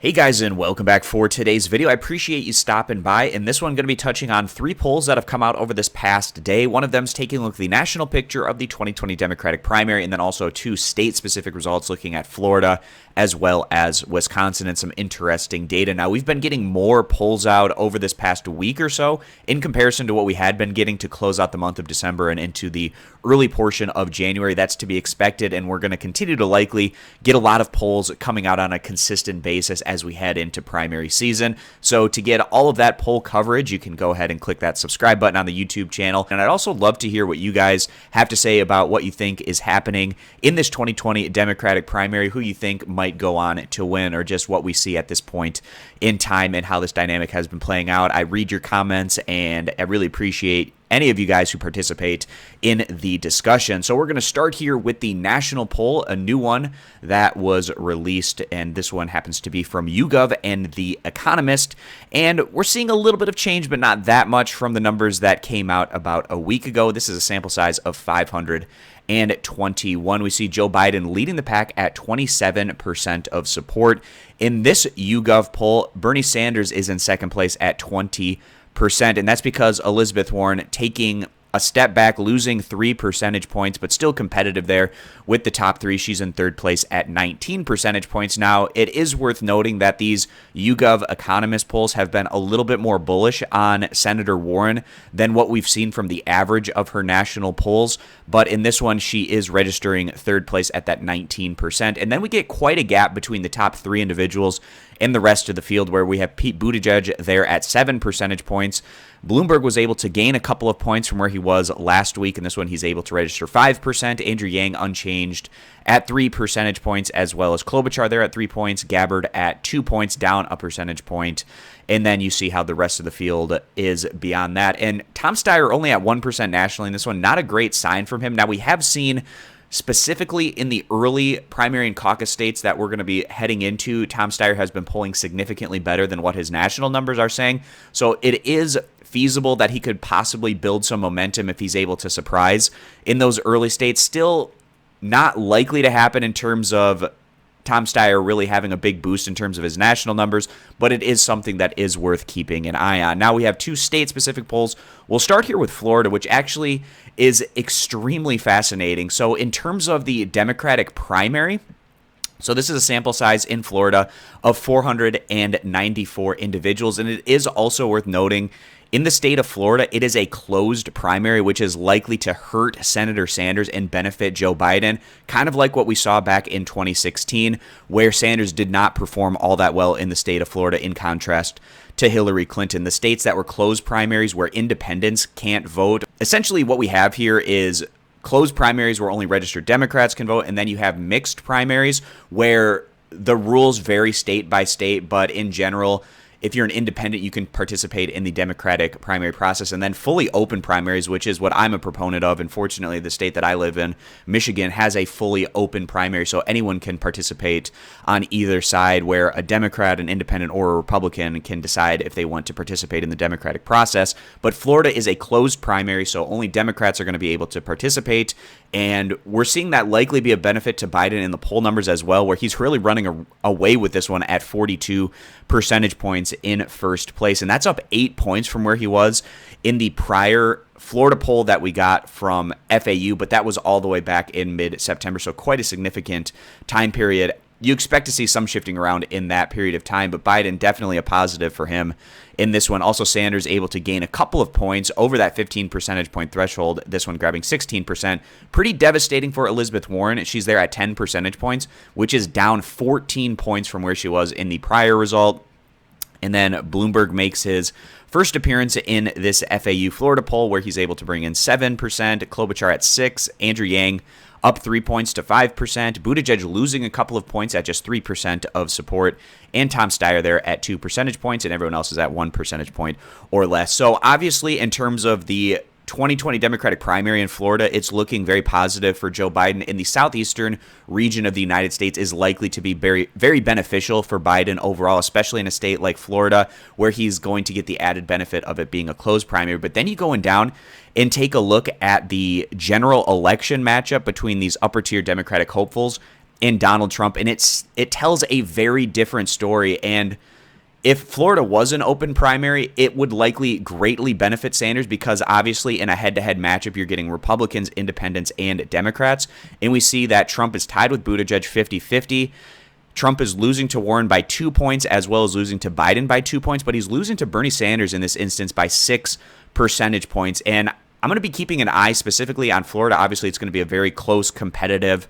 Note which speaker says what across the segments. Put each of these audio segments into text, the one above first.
Speaker 1: Hey guys, and welcome back for today's video. I appreciate you stopping by. In this one, I'm going to be touching on 3 polls that have come out over this past day. One of them is taking a look at the national picture of the 2020 Democratic primary, and then also 2 state-specific results looking at Florida as well as Wisconsin and some interesting data. Now, we've been getting more polls out over this past week or so in comparison to what we had been getting to close out the month of December and into the early portion of January. That's to be expected, and we're going to continue to likely get a lot of polls coming out on a consistent basis as we head into primary season. So to get all of that poll coverage, you can go ahead and click that subscribe button on the YouTube channel. And I'd also love to hear what you guys have to say about what you think is happening in this 2020 Democratic primary, who you think might go on to win, or just what we see at this point in time and how this dynamic has been playing out. I read your comments, and I really appreciate any of you guys who participate in the discussion. So we're going to start here with the national poll, a new one that was released, and this one happens to be from YouGov and The Economist, and we're seeing a little bit of change, but not that much from the numbers that came out about a week ago. This is a sample size of 521. We see Joe Biden leading the pack at 27% of support. In this YouGov poll, Bernie Sanders is in second place at 20%, and that's because Elizabeth Warren taking a step back, losing 3 percentage points, but still competitive there with the top 3. She's in third place at 19 percentage points. Now, it is worth noting that these YouGov Economist polls have been a little bit more bullish on Senator Warren than what we've seen from the average of her national polls, but in this one, she is registering third place at that 19%. And then we get quite a gap between the top 3 individuals and the rest of the field, where we have Pete Buttigieg there at 7 percentage points. Bloomberg was able to gain a couple of points from where he was last week. In this one, he's able to register 5%. Andrew Yang unchanged at 3 percentage points, as well as Klobuchar there at 3 points. Gabbard at 2 points, down a percentage point. And then you see how the rest of the field is beyond that. And Tom Steyer only at 1% nationally in this one. Not a great sign from him. Now, we have seen specifically in the early primary and caucus states that we're going to be heading into, Tom Steyer has been polling significantly better than what his national numbers are saying. So it is feasible that he could possibly build some momentum if he's able to surprise in those early states. Still not likely to happen in terms of Tom Steyer really having a big boost in terms of his national numbers, but it is something that is worth keeping an eye on. Now we have 2 state-specific polls. We'll start here with Florida, which actually is extremely fascinating. So in terms of the Democratic primary, so this is a sample size in Florida of 494 individuals, and it is also worth noting in the state of Florida, it is a closed primary, which is likely to hurt Senator Sanders and benefit Joe Biden, kind of like what we saw back in 2016, where Sanders did not perform all that well in the state of Florida, in contrast to Hillary Clinton. The states that were closed primaries where independents can't vote. Essentially, what we have here is closed primaries where only registered Democrats can vote, and then you have mixed primaries where the rules vary state by state, but in general, if you're an independent, you can participate in the Democratic primary process, and then fully open primaries, which is what I'm a proponent of. And fortunately, the state that I live in, Michigan, has a fully open primary, so anyone can participate on either side, where a Democrat, an independent, or a Republican can decide if they want to participate in the Democratic process. But Florida is a closed primary, so only Democrats are going to be able to participate. And we're seeing that likely be a benefit to Biden in the poll numbers as well, where he's really running away with this one at 42 percentage points in first place. And that's up 8 points from where he was in the prior Florida poll that we got from FAU, but that was all the way back in mid-September, so quite a significant time period. You expect to see some shifting around in that period of time, but Biden definitely a positive for him in this one. Also, Sanders able to gain a couple of points over that 15 percentage point threshold, this one grabbing 16%. Pretty devastating for Elizabeth Warren. She's there at 10 percentage points, which is down 14 points from where she was in the prior result. And then Bloomberg makes his first appearance in this FAU Florida poll, where he's able to bring in 7%, Klobuchar at 6%, Andrew Yang up 3 points to 5%, Buttigieg losing a couple of points at just 3% of support, and Tom Steyer there at 2 percentage points, and everyone else is at 1 percentage point or less. So obviously, in terms of the 2020 Democratic primary in Florida, it's looking very positive for Joe Biden. In the southeastern region of the United States is likely to be very, very beneficial for Biden overall, especially in a state like Florida, where he's going to get the added benefit of it being a closed primary. But then you go down and take a look at the general election matchup between these upper tier Democratic hopefuls. in Donald Trump, and it tells a very different story. And if Florida was an open primary, it would likely greatly benefit Sanders because obviously in a head-to-head matchup, you're getting Republicans, independents, and Democrats. And we see that Trump is tied with Buttigieg 50-50. Trump is losing to Warren by 2 points as well as losing to Biden by 2 points, but he's losing to Bernie Sanders in this instance by 6 percentage points. And I'm going to be keeping an eye specifically on Florida. Obviously, it's going to be a very close, competitive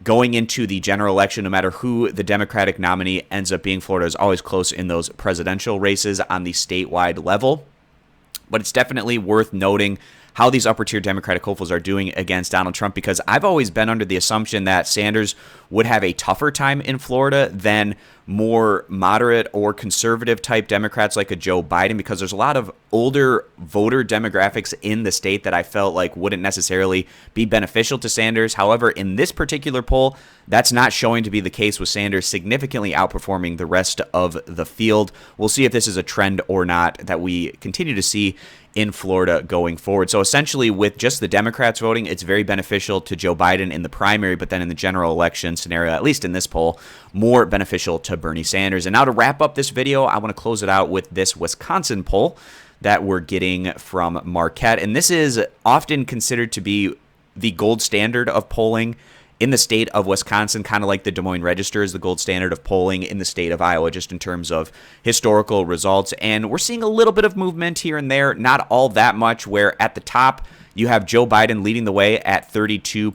Speaker 1: going into the general election, no matter who the Democratic nominee ends up being. Florida is always close in those presidential races on the statewide level. But it's definitely worth noting how these upper-tier Democratic hopefuls are doing against Donald Trump, because I've always been under the assumption that Sanders would have a tougher time in Florida than more moderate or conservative type Democrats like a Joe Biden, because there's a lot of older voter demographics in the state that I felt like wouldn't necessarily be beneficial to Sanders. However, in this particular poll, that's not showing to be the case, with Sanders significantly outperforming the rest of the field. We'll see if this is a trend or not that we continue to see in Florida going forward. So essentially, with just the Democrats voting, it's very beneficial to Joe Biden in the primary, but then in the general election scenario, at least in this poll, more beneficial to Bernie Sanders. And now to wrap up this video, I want to close it out with this Wisconsin poll that we're getting from Marquette. And this is often considered to be the gold standard of polling in the state of Wisconsin, kind of like the Des Moines Register is the gold standard of polling in the state of Iowa, just in terms of historical results. And we're seeing a little bit of movement here and there, not all that much, where at the top you have Joe Biden leading the way at 23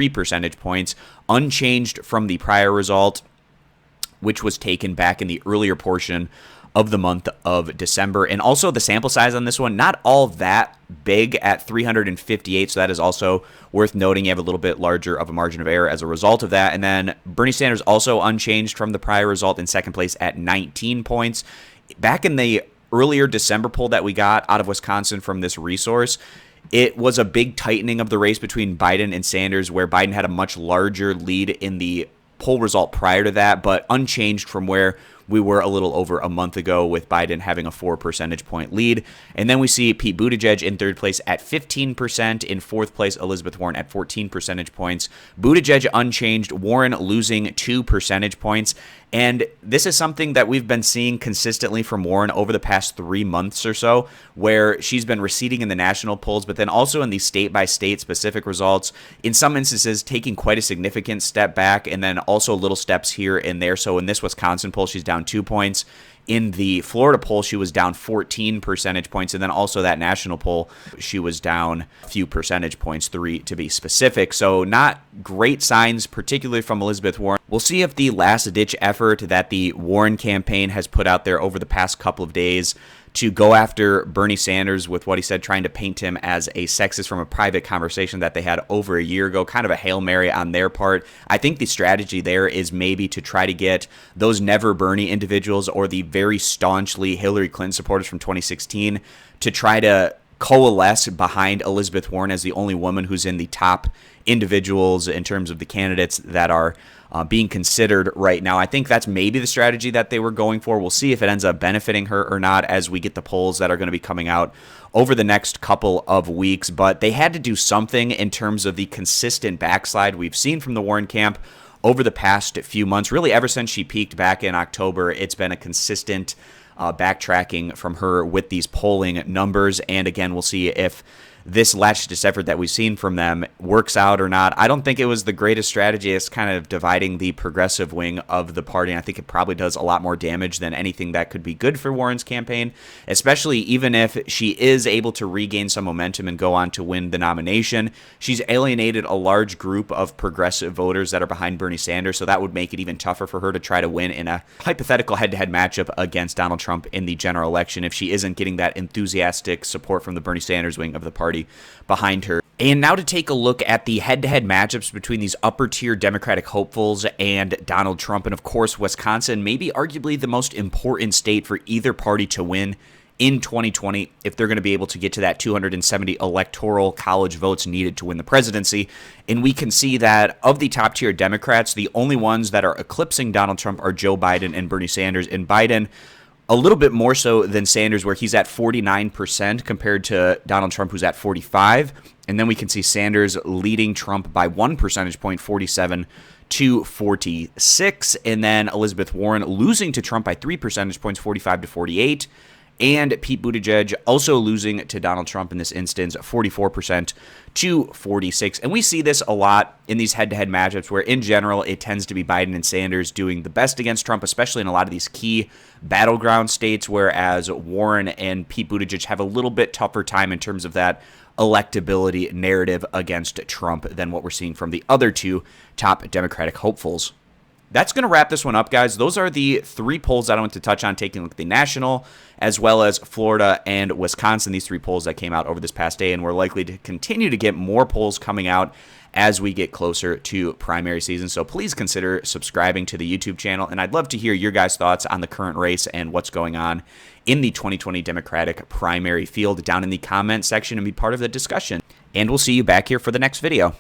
Speaker 1: percentage points, unchanged from the prior result, which was taken back in the earlier portion of the month of December. And also the sample size on this one, not all that big at 358. So that is also worth noting. You have a little bit larger of a margin of error as a result of that. And then Bernie Sanders also unchanged from the prior result in second place at 19 points. Back in the earlier December poll that we got out of Wisconsin from this resource, it was a big tightening of the race between Biden and Sanders, where Biden had a much larger lead in the poll result prior to that, but unchanged from where we were a little over a month ago, with Biden having a 4 percentage point lead. And then we see Pete Buttigieg in third place at 15%. In fourth place, Elizabeth Warren at 14 percentage points. Buttigieg unchanged, Warren losing 2 percentage points. And this is something that we've been seeing consistently from Warren over the past 3 months or so, where she's been receding in the national polls, but then also in the state-by-state specific results, in some instances taking quite a significant step back, and then also little steps here and there. So in this Wisconsin poll, she's down 2 points. In the Florida poll, she was down 14 percentage points. And then also that national poll, she was down a few percentage points, 3 to be specific. So not great signs, particularly from Elizabeth Warren. We'll see if the last-ditch effort that the Warren campaign has put out there over the past couple of days to go after Bernie Sanders with what he said, trying to paint him as a sexist from a private conversation that they had over a year ago, kind of a Hail Mary on their part. I think the strategy there is maybe to try to get those never Bernie individuals or the very staunchly Hillary Clinton supporters from 2016 to try to coalesce behind Elizabeth Warren as the only woman who's in the top individuals in terms of the candidates that are being considered right now. I think that's maybe the strategy that they were going for. We'll see if it ends up benefiting her or not as we get the polls that are going to be coming out over the next couple of weeks. But they had to do something in terms of the consistent backslide we've seen from the Warren camp over the past few months. Really, ever since she peaked back in October, it's been a consistent backtracking from her with these polling numbers. And again, we'll see if this latch-ditch effort that we've seen from them works out or not. I don't think it was the greatest strategy. It's kind of dividing the progressive wing of the party, and I think it probably does a lot more damage than anything that could be good for Warren's campaign, especially even if she is able to regain some momentum and go on to win the nomination. She's alienated a large group of progressive voters that are behind Bernie Sanders, so that would make it even tougher for her to try to win in a hypothetical head-to-head matchup against Donald Trump in the general election if she isn't getting that enthusiastic support from the Bernie Sanders wing of the party behind her. And now to take a look at the head-to-head matchups between these upper-tier Democratic hopefuls and Donald Trump. And of course, Wisconsin may be arguably the most important state for either party to win in 2020 if they're going to be able to get to that 270 electoral college votes needed to win the presidency. And we can see that of the top-tier Democrats, the only ones that are eclipsing Donald Trump are Joe Biden and Bernie Sanders. And Biden a little bit more so than Sanders, where he's at 49% compared to Donald Trump, who's at 45%. And then we can see Sanders leading Trump by 1 percentage point, 47 to 46. And then Elizabeth Warren losing to Trump by 3 percentage points, 45 to 48. And Pete Buttigieg also losing to Donald Trump in this instance, 44% to 46%. And we see this a lot in these head-to-head matchups where, in general, it tends to be Biden and Sanders doing the best against Trump, especially in a lot of these key battleground states, whereas Warren and Pete Buttigieg have a little bit tougher time in terms of that electability narrative against Trump than what we're seeing from the other two top Democratic hopefuls. That's going to wrap this one up, guys. Those are the 3 polls that I want to touch on, taking a look at the national as well as Florida and Wisconsin, these 3 polls that came out over this past day, and we're likely to continue to get more polls coming out as we get closer to primary season. So please consider subscribing to the YouTube channel, and I'd love to hear your guys' thoughts on the current race and what's going on in the 2020 Democratic primary field down in the comment section and be part of the discussion. And we'll see you back here for the next video.